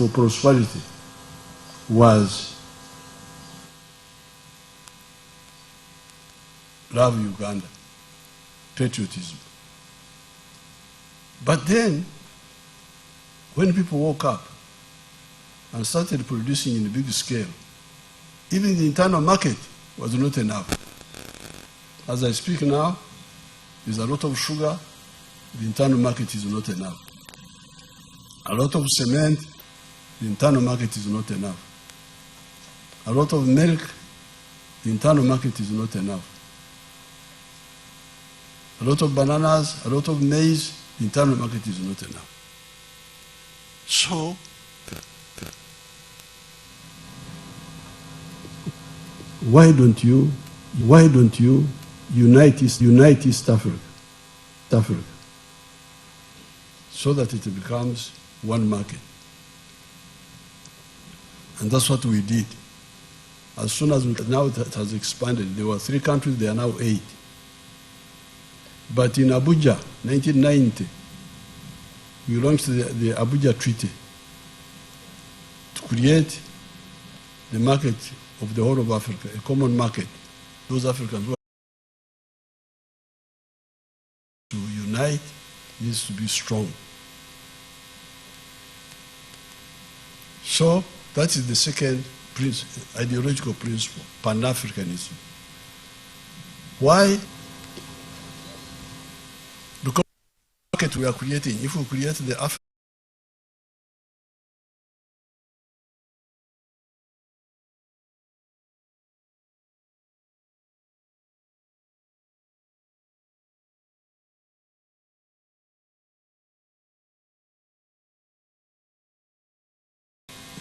for prosperity was love Uganda, patriotism. But then, when people woke up and started producing in a big scale, even the internal market was not enough. As I speak now, there's a lot of sugar, the internal market is not enough. A lot of cement, the internal market is not enough. A lot of milk, the internal market is not enough. A lot of bananas, a lot of maize, the internal market is not enough. So, why don't you unite East Africa, so that it becomes one market? And that's what we did. As soon as now it has expanded, there were 3 countries, there are now 8. But in Abuja, 1990, we launched the Abuja Treaty to create the market of the whole of Africa, a common market. Those Africans who are to unite needs to be strong. So that is the second ideological principle, Pan-Africanism. Why? Because the market we are creating, if we create the African,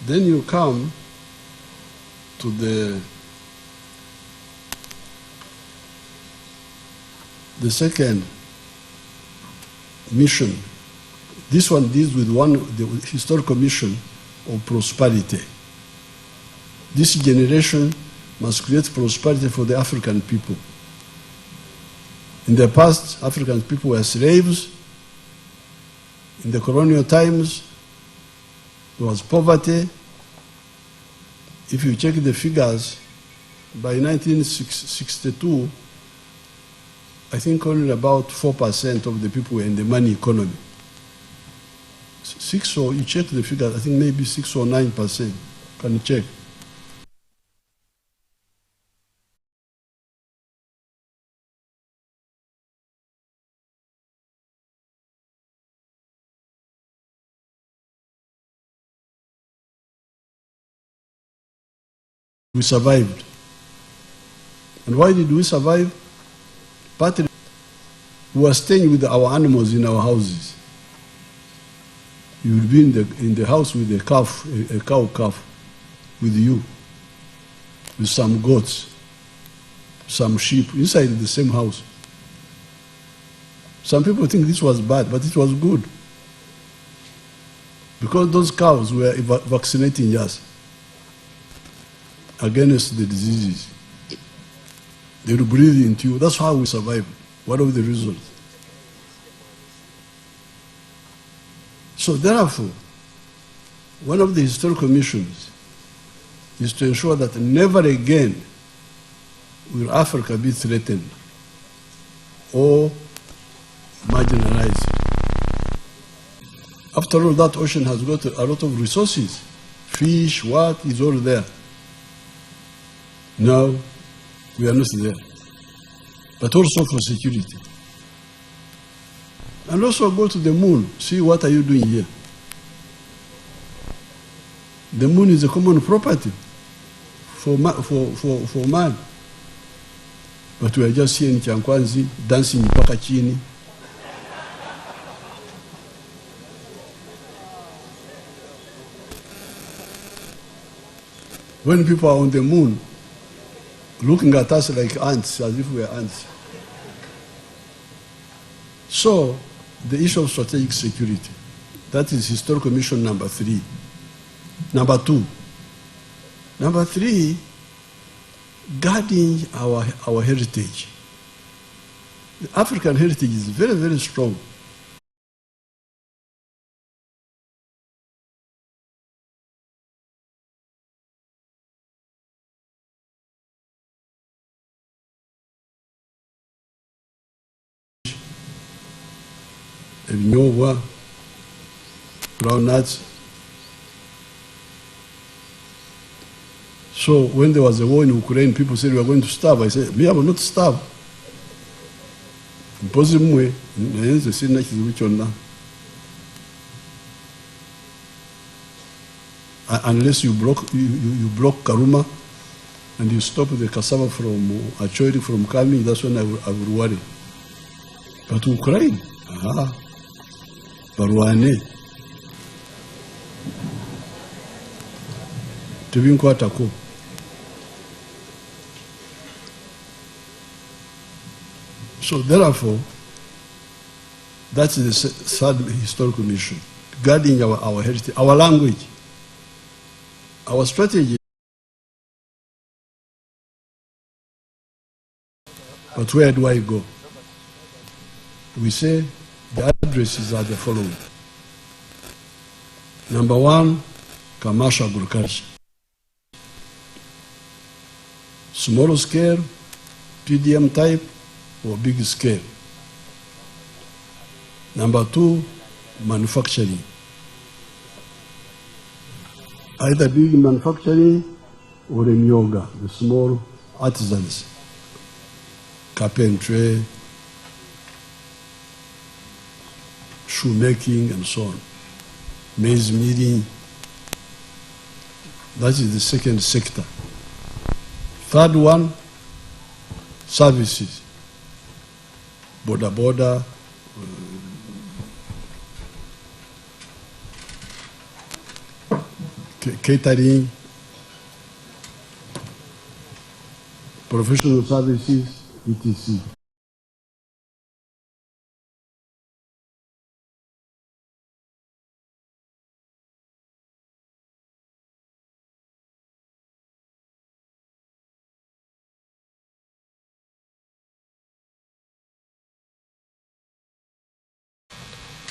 then you come to the second mission. This one deals with the historical mission of prosperity. This generation must create prosperity for the African people. In the past, African people were slaves. In the colonial times, there was poverty. If you check the figures, by 1962, I think only about 4% of the people were in the money economy. You check the figures, I think maybe 6 or 9%. Can you check? We survived. And why did we survive? Partly, we were staying with our animals in our houses. You will be in the house with a calf, a cow calf, with you, with some goats, some sheep, inside the same house. Some people think this was bad, but it was good. Because those cows were vaccinating us against the diseases. They will breathe into you. That's how we survive. One of the results. So therefore, one of the historical missions is to ensure that never again will Africa be threatened or marginalized. After all, that ocean has got a lot of resources. Fish, what, is all there. No, we are not there. But also for security. And also go to the moon, see what are you doing here. The moon is a common property for man. But we are just here in Kyankwanzi, dancing mpaka chini. When people are on the moon, looking at us like ants, as if we are ants. So, the issue of strategic security, that is historical mission number 3. Number 2. Number 3, guarding our heritage. The African heritage is very, very strong. ebinyobwa, groundnuts. So when there was a war in Ukraine, people said we are going to starve. I said, me, I will not starve. Unless you block Karuma and you stop the cassava from Achori from coming, that's when I will worry. But Ukraine, Barwane, Tebinkwatako. So therefore, that's the third historical mission, guarding our heritage, our language, our strategy. But where do I go? We say the addresses are the following. Number one, commercial agriculture. Small scale, PDM type, or big scale. Number two, manufacturing. Either big manufacturing or in yoga, the small artisans, carpentry, shoemaking, and so on. Maize milling. That is the second sector. Third one, services. Border, catering, professional services, etc.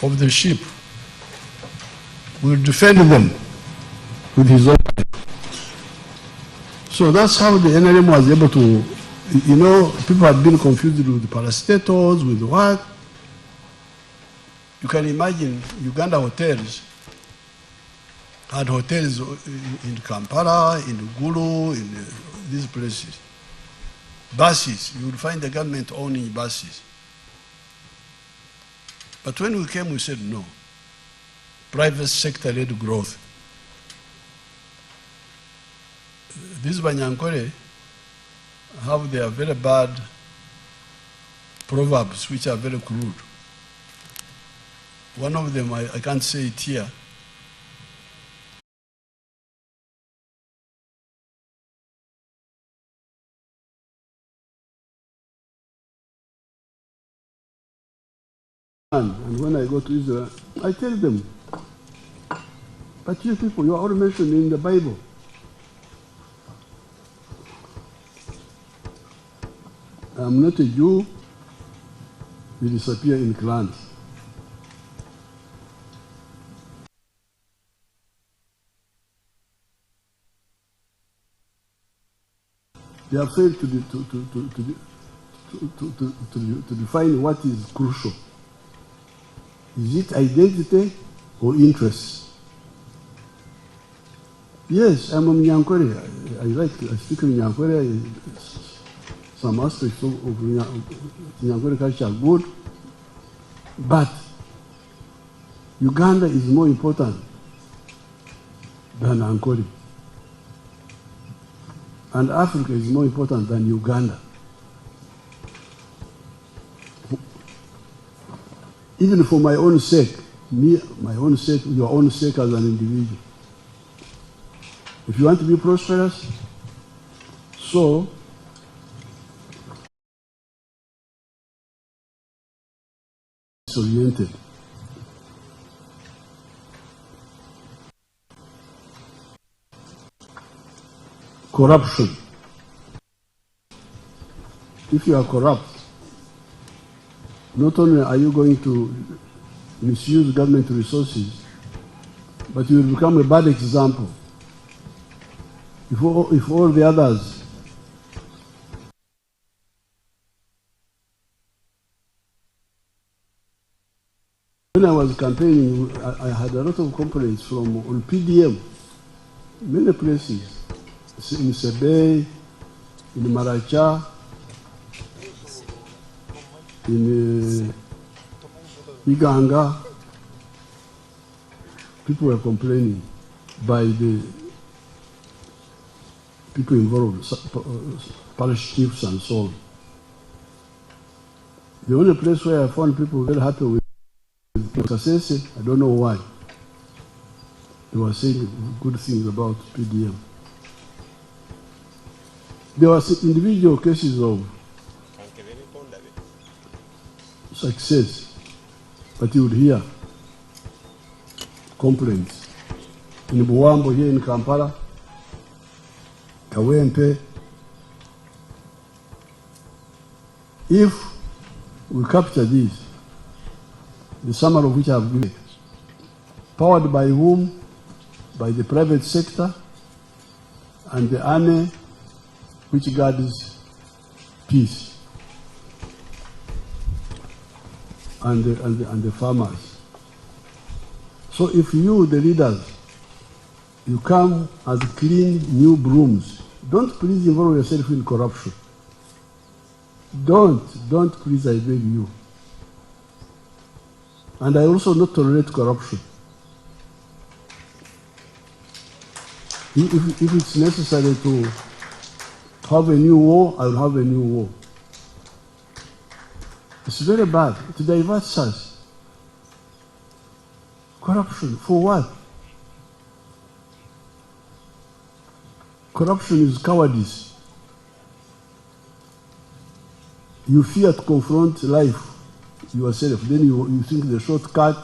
Of the sheep will defend them with his own life. So that's how the NRM was able to, you know, people have been confused with parastatals, with what? You can imagine Uganda hotels had hotels in Kampala, in Gulu, in these places. Buses, you will find the government owning buses. But when we came, we said no. Private sector-led growth. These Banyankore have their very bad proverbs, which are very crude. One of them, I can't say it here. And when I go to Israel, I tell them, but you people, you are all mentioned in the Bible. I'm not a Jew, you disappear in clans. They have failed to define what is crucial. Is it identity or interest? Yes, I'm a Nyankore. I speak in Nyankore. Some aspects of Nyankore culture are good. But Uganda is more important than Ankole. And Africa is more important than Uganda. Even for my own sake, my own sake, your own sake as an individual. If you want to be prosperous, so disoriented. Corruption. If you are corrupt, not only are you going to misuse government resources, but you will become a bad example. If all the others When I was campaigning, I had a lot of complaints from on PDM, many places, in Sebei, in Maracha, in Iganga. People were complaining by the people involved, parish chiefs and so on. The only place where I found people very happy with Kasese, I don't know why. They were saying good things about PDM. There were individual cases of success, but you would hear complaints. In Buwambo here in Kampala, Kawempe. If we capture these, the summary of which I have given, powered by whom? By the private sector and the army, which guards peace, and the farmers. So if you, the leaders, you come as clean new brooms, don't please involve yourself in corruption. Don't please, I beg you. And I also not tolerate corruption. If it's necessary to have a new war, I will have a new war. It's very bad. It diverts us. Corruption, for what? Corruption is cowardice. You fear to confront life yourself, then you think the shortcut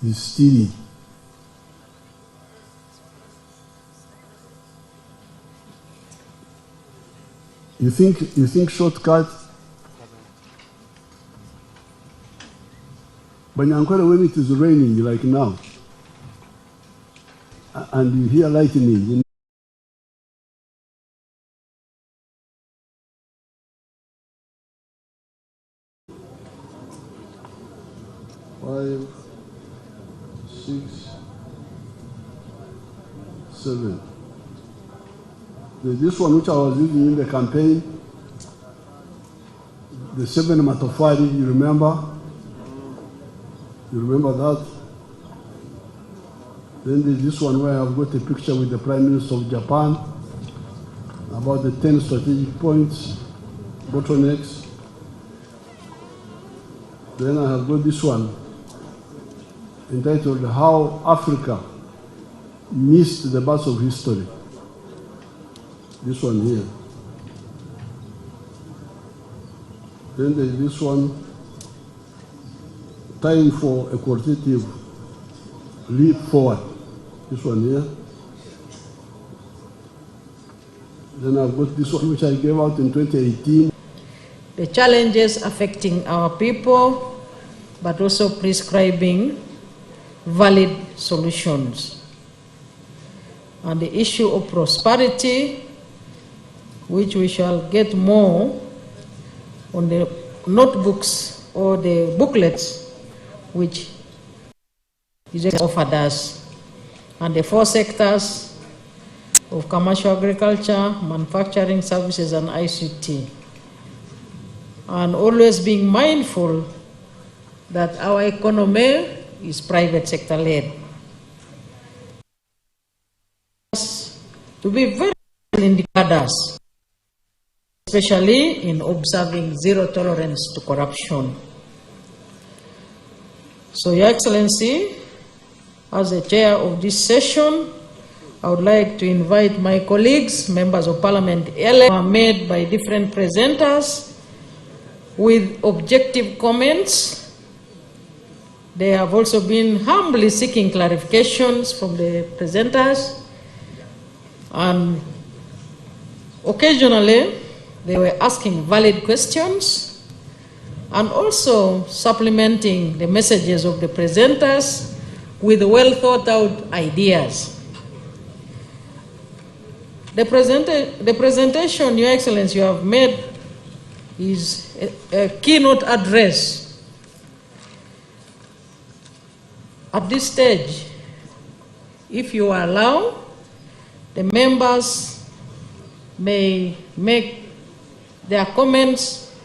is stealing. You think shortcut. But when it is raining like now, and you hear lightning, 5, 6, 7. This one which I was using in the campaign, the 7 Matofari, you remember? You remember that? Then there's this one where I've got a picture with the Prime Minister of Japan about the 10 strategic points, bottlenecks. Then I have got this one entitled How Africa Missed the Bus of History. This one here. Then there's this one, Time for a Qualitative Leap Forward. This one here. Then I've got this one which I gave out in 2018. The challenges affecting our people, but also prescribing valid solutions. And the issue of prosperity, which we shall get more on the notebooks or the booklets which is offered us, and the 4 sectors of commercial agriculture, manufacturing services, and ICT. And always being mindful that our economy is private sector led. To be very indicators, especially in observing zero tolerance to corruption. So, Your Excellency, as the chair of this session, I would like to invite my colleagues, members of parliament, made by different presenters with objective comments. They have also been humbly seeking clarifications from the presenters, and occasionally they were asking valid questions and also supplementing the messages of the presenters with well thought out ideas. The presentation, Your Excellency, you have made is a keynote address At this stage, if you allow, the members may make their comments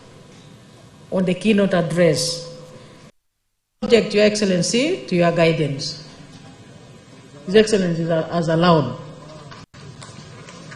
on the keynote address. Subject, Your Excellency, to your guidance. His Excellency has allowed.